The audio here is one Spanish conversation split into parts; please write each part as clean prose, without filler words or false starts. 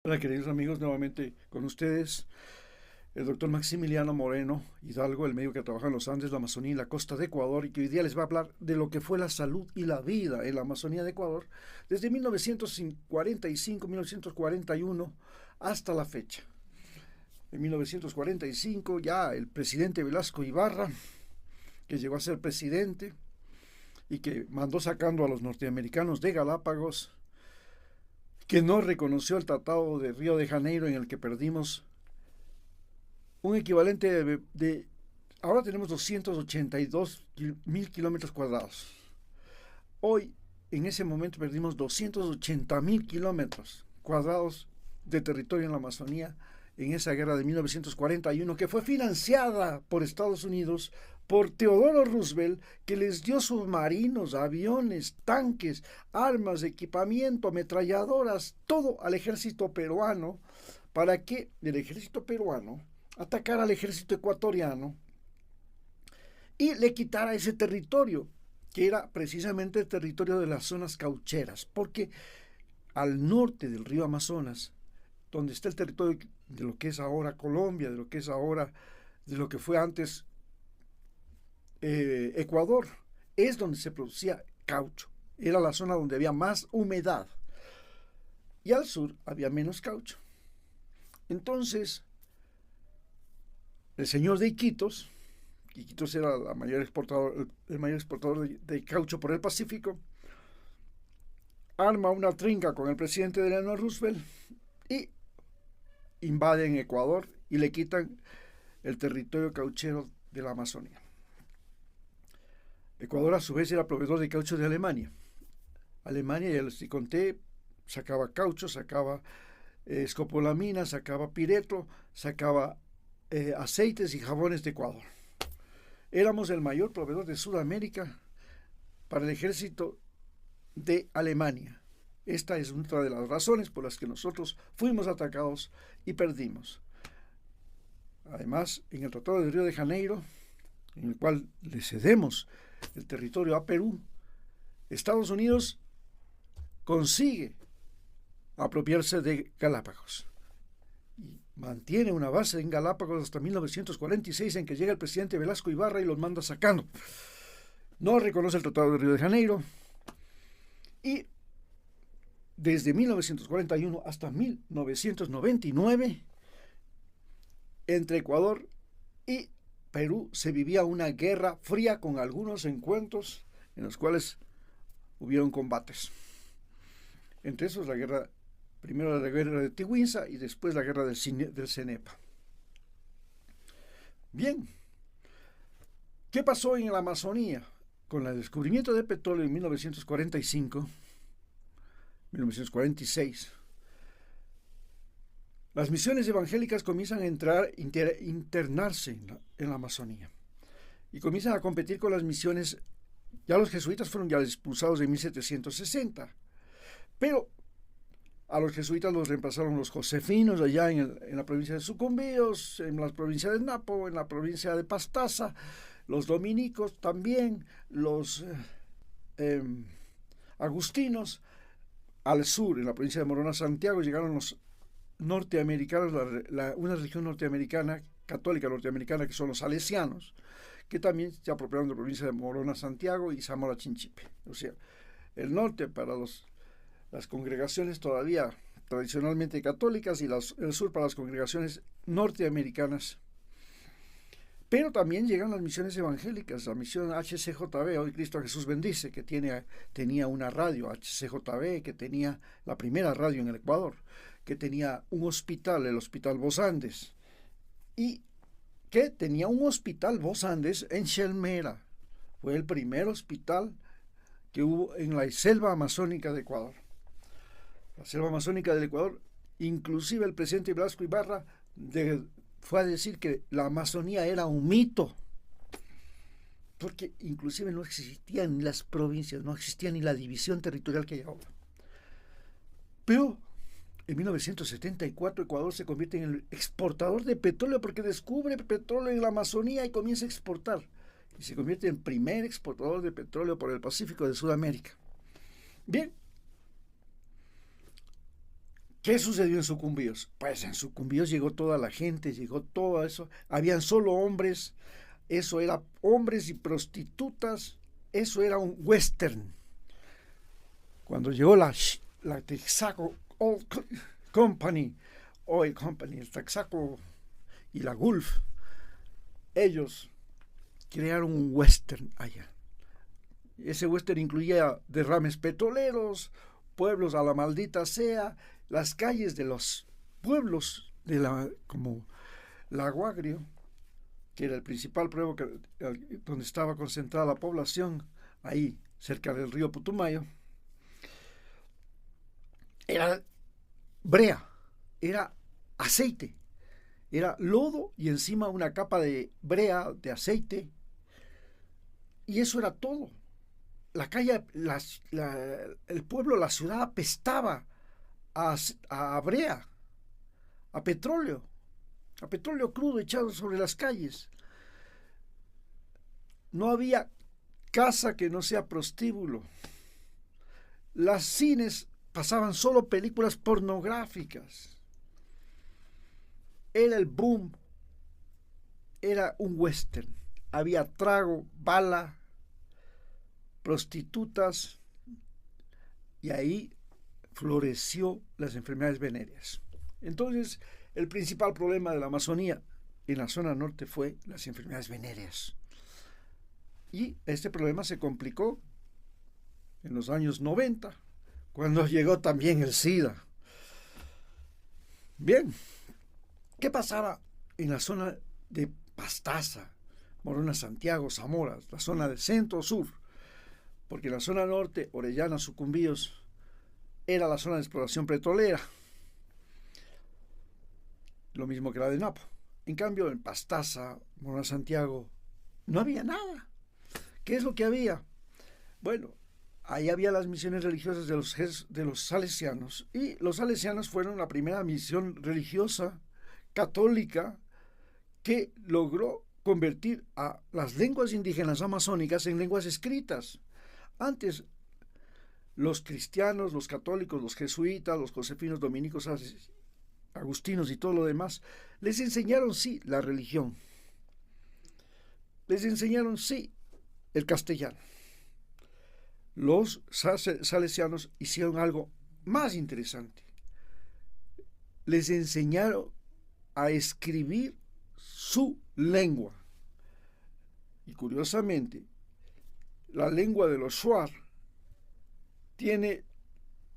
Hola queridos amigos, nuevamente con ustedes el doctor Maximiliano Moreno Hidalgo, el médico que trabaja en los Andes, la Amazonía y la costa de Ecuador, y que hoy día les va a hablar de lo que fue la salud y la vida en la Amazonía de Ecuador desde 1945-1941 hasta la fecha. En 1945 ya el presidente Velasco Ibarra, que llegó a ser presidente y que mandó sacando a los norteamericanos de Galápagos, que no reconoció el Tratado de Río de Janeiro en el que perdimos un equivalente ahora tenemos 282.000 kilómetros cuadrados. Hoy, en ese momento, perdimos 280.000 kilómetros cuadrados de territorio en la Amazonía en esa guerra de 1941, que fue financiada por Estados Unidos, por Teodoro Roosevelt, que les dio submarinos, aviones, tanques, armas, equipamiento, ametralladoras, todo al ejército peruano, para que el ejército peruano atacara al ejército ecuatoriano y le quitara ese territorio, que era precisamente el territorio de las zonas caucheras, porque al norte del río Amazonas, donde está el territorio de lo que es ahora Colombia, de lo que es ahora, de lo que fue antes Ecuador, es donde se producía caucho. Era la zona donde había más humedad. Y al sur había menos caucho. Entonces, el señor de Iquitos era el mayor exportador de caucho por el Pacífico, arma una trinca con el presidente Delano Roosevelt y invaden Ecuador y le quitan el territorio cauchero de la Amazonía. Ecuador a su vez era proveedor de caucho de Alemania. Alemania, ya les conté, sacaba caucho, sacaba escopolamina, sacaba pireto, sacaba aceites y jabones de Ecuador. Éramos el mayor proveedor de Sudamérica para el ejército de Alemania. Esta es una de las razones por las que nosotros fuimos atacados y perdimos. Además, en el Tratado de Río de Janeiro, en el cual le cedemos el territorio a Perú, Estados Unidos consigue apropiarse de Galápagos y mantiene una base en Galápagos hasta 1946, en que llega el presidente Velasco Ibarra y los manda sacando. No reconoce el Tratado de Río de Janeiro y desde 1941 hasta 1999 entre Ecuador y Perú se vivía una guerra fría, con algunos encuentros en los cuales hubieron combates. Entre esos primero la guerra de Tiwinsa y después la guerra del Cenepa. Bien, ¿qué pasó en la Amazonía? Con el descubrimiento de petróleo en 1946, las misiones evangélicas comienzan a internarse en la Amazonía y comienzan a competir con las misiones. Ya los jesuitas fueron ya expulsados en 1760, pero a los jesuitas los reemplazaron los josefinos allá en la provincia de Sucumbíos, en la provincia de Napo, en la provincia de Pastaza, los dominicos también, los agustinos. Al sur, en la provincia de Morona Santiago, llegaron los norteamericanos, una religión norteamericana, católica norteamericana, que son los salesianos, que también se apropiaron de la provincia de Morona Santiago y Zamora Chinchipe. O sea, el norte para las congregaciones todavía tradicionalmente católicas y el sur para las congregaciones norteamericanas. Pero también llegan las misiones evangélicas, la misión HCJB, Hoy Cristo Jesús Bendice, que tenía una radio HCJB, que tenía la primera radio en el Ecuador, que tenía un hospital, el Hospital Vos Andes, y que tenía un hospital Vos Andes en Chelmera. Fue el primer hospital que hubo en la selva amazónica de Ecuador. La selva amazónica del Ecuador, inclusive el presidente Velasco Ibarra fue a decir que la Amazonía era un mito, porque inclusive no existían las provincias, no existía ni la división territorial que hay ahora. Pero en 1974 Ecuador se convierte en el exportador de petróleo, porque descubre petróleo en la Amazonía y comienza a exportar. Y se convierte en primer exportador de petróleo por el Pacífico de Sudamérica. Bien, ¿Qué sucedió en Sucumbíos? Pues en Sucumbíos llegó toda la gente, llegó todo eso. Habían solo hombres, eso era hombres y prostitutas, eso era un western. Cuando llegó la Texaco Company, Oil Company, el Texaco y la Gulf, ellos crearon un western allá. Ese western incluía derrames petroleros, pueblos a la maldita sea, las calles de los pueblos de como Lago Agrio, que era el principal pueblo donde estaba concentrada la población, ahí cerca del río Putumayo, era brea, era aceite, era lodo y encima una capa de brea, de aceite, y eso era todo. La calle, el pueblo, la ciudad apestaba a brea, a petróleo crudo echado sobre las calles. No había casa que no sea prostíbulo. Las cines pasaban solo películas pornográficas. Era el boom, era un western. Había trago, bala, prostitutas, y ahí floreció las enfermedades venéreas. Entonces, el principal problema de la Amazonía en la zona norte fue las enfermedades venéreas. Y este problema se complicó en los años 90, cuando llegó también el SIDA. Bien, ¿qué pasaba en la zona de Pastaza, Morona, Santiago, Zamora, la zona del centro-sur? Porque en la zona norte, Orellana, Sucumbíos, era la zona de exploración petrolera, lo mismo que la de Napo. En cambio, en Pastaza, Morona, Santiago, no había nada. ¿Qué es lo que había? Bueno, ahí había las misiones religiosas de los salesianos, y los salesianos fueron la primera misión religiosa católica que logró convertir a las lenguas indígenas amazónicas en lenguas escritas. Antes, los cristianos, los católicos, los jesuitas, los josefinos, dominicos, agustinos y todo lo demás, les enseñaron, sí, la religión. Les enseñaron, sí, el castellano. Los salesianos hicieron algo más interesante. Les enseñaron a escribir su lengua. Y curiosamente, la lengua de los Shuar tiene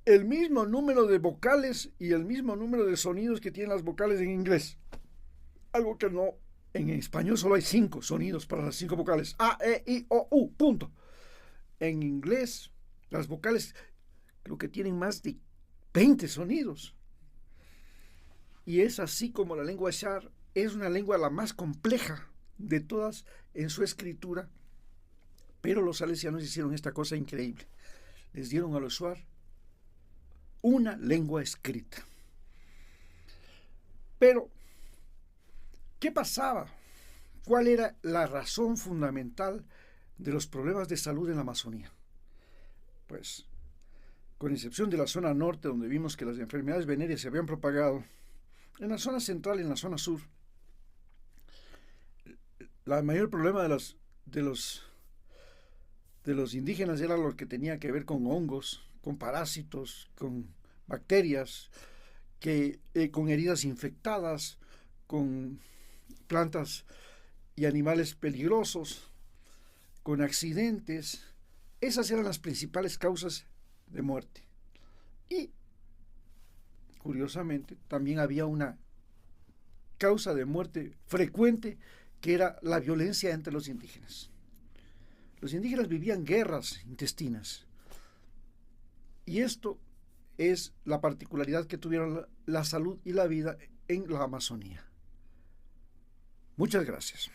el mismo número de vocales y el mismo número de sonidos que tienen las vocales en inglés. Algo que no, en español solo hay 5 sonidos para las 5 vocales. A, E, I, O, U, punto. En inglés, las vocales creo que tienen más de 20 sonidos. Y es así como la lengua Shuar es una lengua la más compleja de todas en su escritura. Pero los salesianos hicieron esta cosa increíble. Les dieron a los Shuar una lengua escrita. Pero, ¿qué pasaba? ¿Cuál era la razón fundamental de los problemas de salud en la Amazonía? Pues, con excepción de la zona norte, donde vimos que las enfermedades venéreas se habían propagado, en la zona central y en la zona sur, el mayor problema de los indígenas era lo que tenía que ver con hongos, con parásitos, con bacterias, con heridas infectadas, con plantas y animales peligrosos, con accidentes. Esas eran las principales causas de muerte. Y, curiosamente, también había una causa de muerte frecuente, que era la violencia entre los indígenas. Los indígenas vivían guerras intestinas. Y esto es la particularidad que tuvieron la salud y la vida en la Amazonía. Muchas gracias.